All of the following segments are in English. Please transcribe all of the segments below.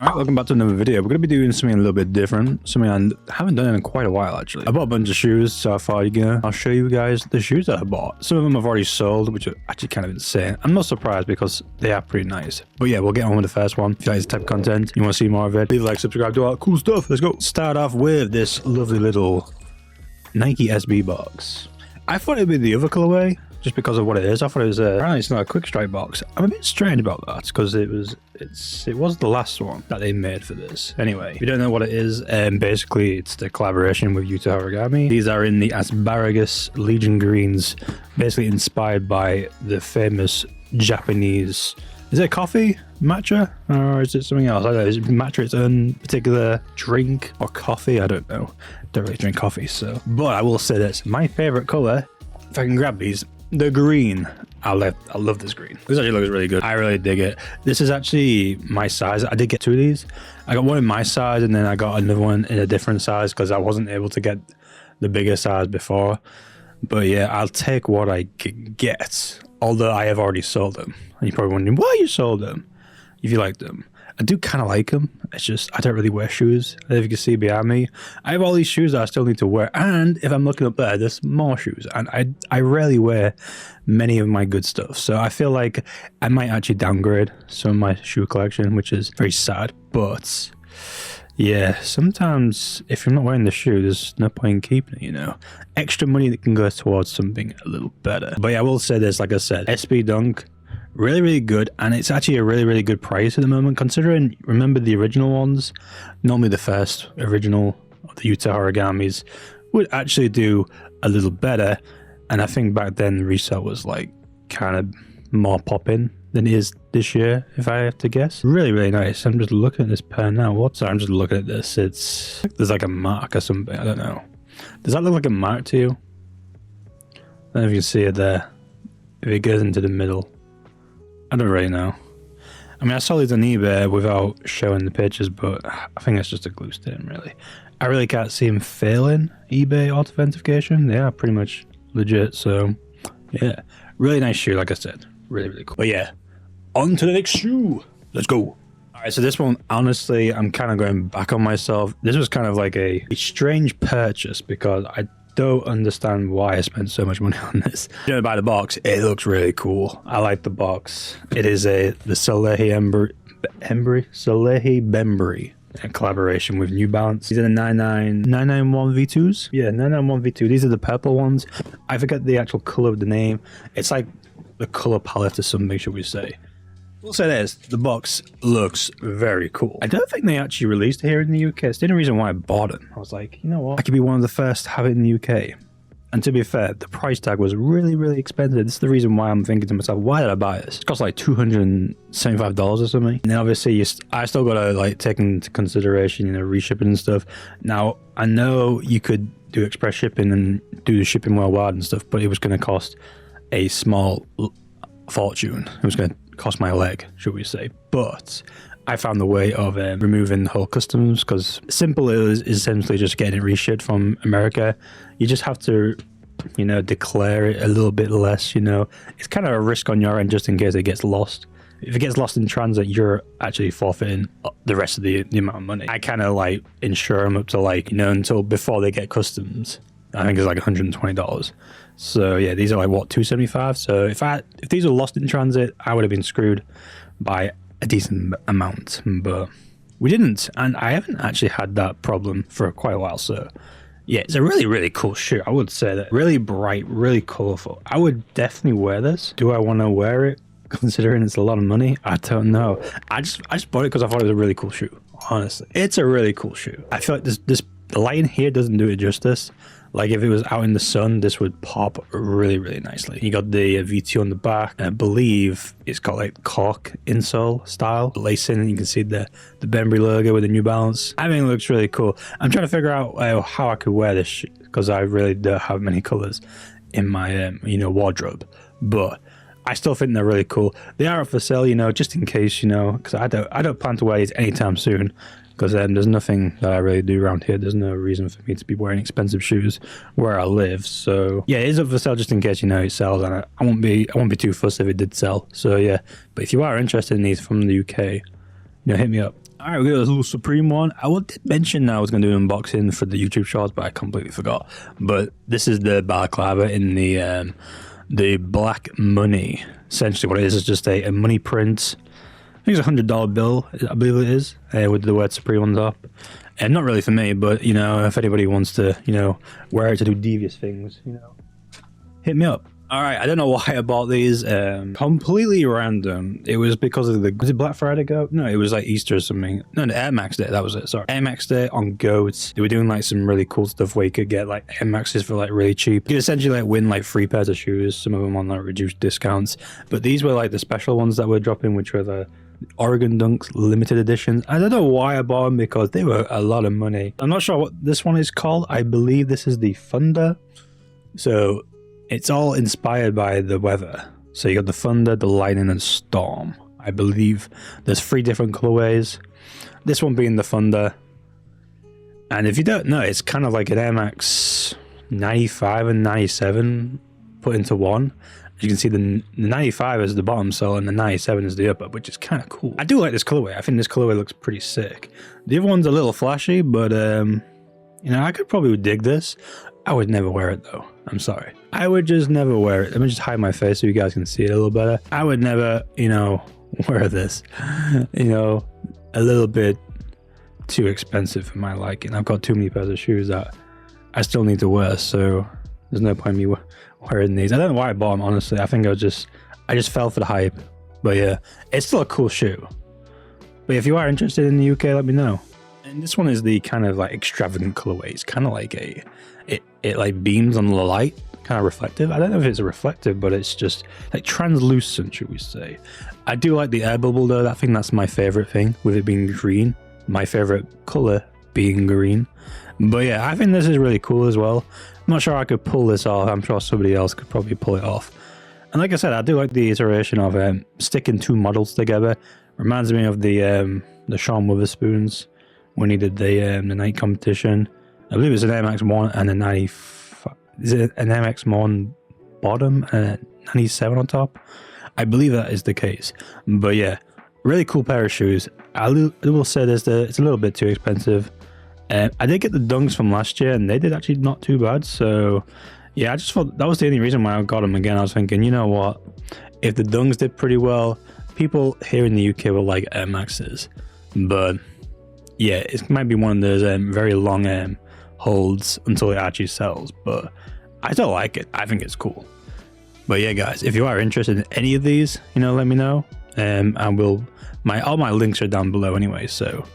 Alright, welcome back to another video. We're going to be doing something a little bit different. Something I haven't done in quite a while, actually. I bought a bunch of shoes, so I thought, I'll show you guys the shoes that I bought. Some of them I've already sold, which are actually kind of insane. I'm not surprised because they are pretty nice. But yeah, we'll get on with the first one. If you like this type of content, you want to see more of it, leave a like, subscribe, do all that cool stuff. Let's go. Start off with this lovely little Nike SB box. I thought it'd be the other colorway, just because of what it is. I thought it was apparently it's not a quick strike box. I'm a bit strange about that because it was the last one that they made for this. Anyway, if you don't know what it is, basically it's the collaboration with Yuta Origami. These are in the Asparagus Legion greens, basically inspired by the famous Japanese. Is it coffee? Matcha? Or is it something else? I don't know. Is matcha its own particular drink or coffee? I don't know. Don't really drink coffee, so. But I will say this: my favorite color, if I can grab these. The green. I love this green. This actually looks really good. I really dig it. This is actually my size. I did get two of these. I got one in my size and then I got another one in a different size because I wasn't able to get the bigger size before. But yeah, I'll take what I can get. Although I have already sold them. And you're probably wondering why you sold them if you like them. I do kind of like them. It's just I don't really wear shoes. If you can see behind me, I have all these shoes that I still need to wear. And if I'm looking up there, there's more shoes. And I rarely wear many of my good stuff. So I feel like I might actually downgrade some of my shoe collection, which is very sad. But yeah, sometimes if you're not wearing the shoe, there's no point in keeping it, you know. Extra money that can go towards something a little better. But yeah, I will say this, like I said, SB Dunk. Really, really good, and it's actually a really, really good price at the moment, considering, remember the original ones? Normally the first original of the Yuta Origamis would actually do a little better, and I think back then resale was like kind of more popping than it is this year, if I have to guess. Really, really nice. I'm just looking at this pair now. I'm just looking at this. There's like a mark or something, I don't know. Does that look like a mark to you? I don't know if you can see it there. If it goes into the middle. I don't really know. I mean, I saw these on eBay without showing the pictures, but I think that's just a glue stain, really. I really can't see them failing eBay authentication. They are pretty much legit, so yeah. Really nice shoe, like I said. Really, really cool. But yeah, on to the next shoe. Let's go. All right, so this one, honestly, I'm kind of going back on myself. This was kind of like a strange purchase because I don't understand why I spent so much money on this. You know, buy the box, it looks really cool. I like the box. It is the Salehe Bembury in collaboration with New Balance. These are the 991 V2s. Yeah, 991 V2. These are the purple ones. I forget the actual color of the name. It's like the color palette or something, should we say. We'll say this, the box looks very cool. I don't think they actually released it here in the UK. It's the only reason why I bought it. I was like, you know what? I could be one of the first to have it in the UK. And to be fair, the price tag was really, really expensive. This is the reason why I'm thinking to myself, why did I buy this? It cost like $275 or something. And then obviously, I still got to like take into consideration, you know, reshipping and stuff. Now, I know you could do express shipping and do the shipping worldwide and stuff, but it was going to cost a small fortune. It was going to cost my leg, should we say. But I found the way of removing the whole customs, because simple is essentially just getting it reshipped from America. You just have to, you know, declare it a little bit less, you know. It's kind of a risk on your end just in case it gets lost. If it gets lost in transit, you're actually forfeiting the rest of the amount of money. I kind of like insure them up to like, you know, until before they get customs. I think it's like $120. So yeah, these are like what, $275. So if these were lost in transit, I would have been screwed by a decent amount, but we didn't, and I haven't actually had that problem for quite a while. So yeah, it's a really, really cool shoe. I would say that. Really bright, really colorful. I would definitely wear this. Do I want to wear it considering it's a lot of money? I don't know. I just bought it because I thought it was a really cool shoe. Honestly, it's a really cool shoe. I feel like the light in here doesn't do it justice. Like if it was out in the sun, this would pop really, really nicely. You got the V2 on the back. I believe it's got like cork insole style lacing. You can see the Bembury logo with the New Balance. I think it looks really cool. I'm trying to figure out how I could wear this because I really don't have many colors in my you know, wardrobe. But I still think they're really cool. They are up for sale, you know, just in case, you know, because I don't plan to wear these anytime soon. Because there's nothing that I really do around here. There's no reason for me to be wearing expensive shoes where I live. So yeah, it is up for sale just in case, you know, it sells, and I won't be too fussed if it did sell. So yeah, but if you are interested in these from the UK, you know, hit me up. All right, we got a little Supreme one. I did mention I was going to do an unboxing for the YouTube shorts, but I completely forgot. But this is the balaclava in the black money. Essentially what it is just a money print. I think it's a $100 bill, I believe it is, with the word Supreme on top. And not really for me, but, you know, if anybody wants to, you know, wear it to do devious things, you know, hit me up. All right, I don't know why I bought these. Completely random. It was because of was it Black Friday Go? No, it was like Easter or something. No, the Air Max Day, that was it, sorry. Air Max Day on Goats. They were doing like some really cool stuff where you could get like Air Maxes for like really cheap. You could essentially like win like 3 pairs of shoes, some of them on like reduced discounts. But these were like the special ones that were dropping, which were the Oregon Dunks limited edition. I don't know why I bought them because they were a lot of money. I'm not sure what this one is called. I believe this is the Thunder. So it's all inspired by the weather. So you got the Thunder, the Lightning, and Storm. I believe there's 3 different colorways. This one being the Thunder. And if you don't know, it's kind of like an Air Max 95 and 97 put into one. As you can see, the 95 is the bottom sole and the 97 is the upper, which is kind of cool. I do like this colorway. I think this colorway looks pretty sick. The other one's a little flashy, but you know, I could probably dig this. I would never wear it though. I'm sorry. I would just never wear it. Let me just hide my face so you guys can see it a little better. I would never, you know, wear this. You know, a little bit too expensive for my liking. I've got too many pairs of shoes that I still need to wear, so there's no point in me wearing these. I don't know why I bought them, honestly. I think I just fell for the hype. But yeah, it's still a cool shoe. But if you are interested in the UK, let me know. And this one is the kind of like extravagant colorway. It's kind of like it like beams on the light, kind of reflective. I don't know if it's a reflective, but it's just like translucent, should we say. I do like the air bubble though. I think that's my favorite thing, with it being green. My favorite color being green. But yeah, I think this is really cool as well. I'm not sure I could pull this off. I'm sure somebody else could probably pull it off. And like I said, I do like the iteration of sticking 2 models together. Reminds me of the Sean Witherspoons when he did the night competition. I believe it's an Air Max 1 and a 95. Is it an Air Max 1 bottom and a 97 on top? I believe that is the case. But yeah, really cool pair of shoes. I will say this, it's a little bit too expensive. I did get the Dunks from last year and they did actually not too bad. So yeah, I just thought that was the only reason why I got them again. I was thinking, you know what? If the Dunks did pretty well, people here in the UK will like Air Maxes. But yeah, it might be one of those very long holds until it actually sells. But I still like it. I think it's cool. But yeah, guys, if you are interested in any of these, you know, let me know. And all my links are down below anyway. So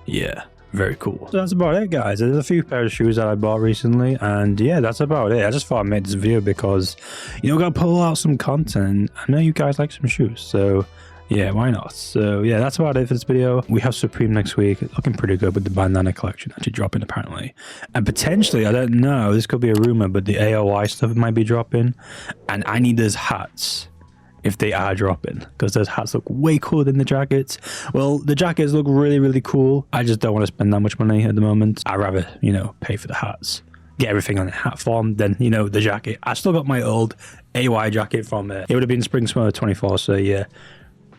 yeah. Very cool. So that's about it, guys. There's a few pairs of shoes that I bought recently, and yeah, that's about it. I just thought I made this video because, you know, I gotta pull out some content. I know you guys like some shoes, so yeah, why not? So yeah, that's about it for this video. We have Supreme next week, looking pretty good with the bandana collection actually dropping apparently, and potentially, I don't know, this could be a rumor, but the AOI stuff might be dropping, and I need those hats if they are dropping, because those hats look way cooler than the jackets. Well, the jackets look really, really cool. I just don't want to spend that much money at the moment. I'd rather, you know, pay for the hats, get everything on the hat form, then, you know, the jacket. I still got my old AY jacket from it would have been spring summer 24, so yeah,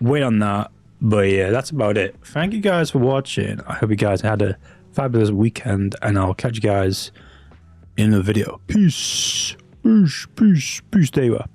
wait on that. But yeah, that's about it. Thank you guys for watching. I hope you guys had a fabulous weekend, and I'll catch you guys in the video. Peace. Peace, peace, peace, stay up.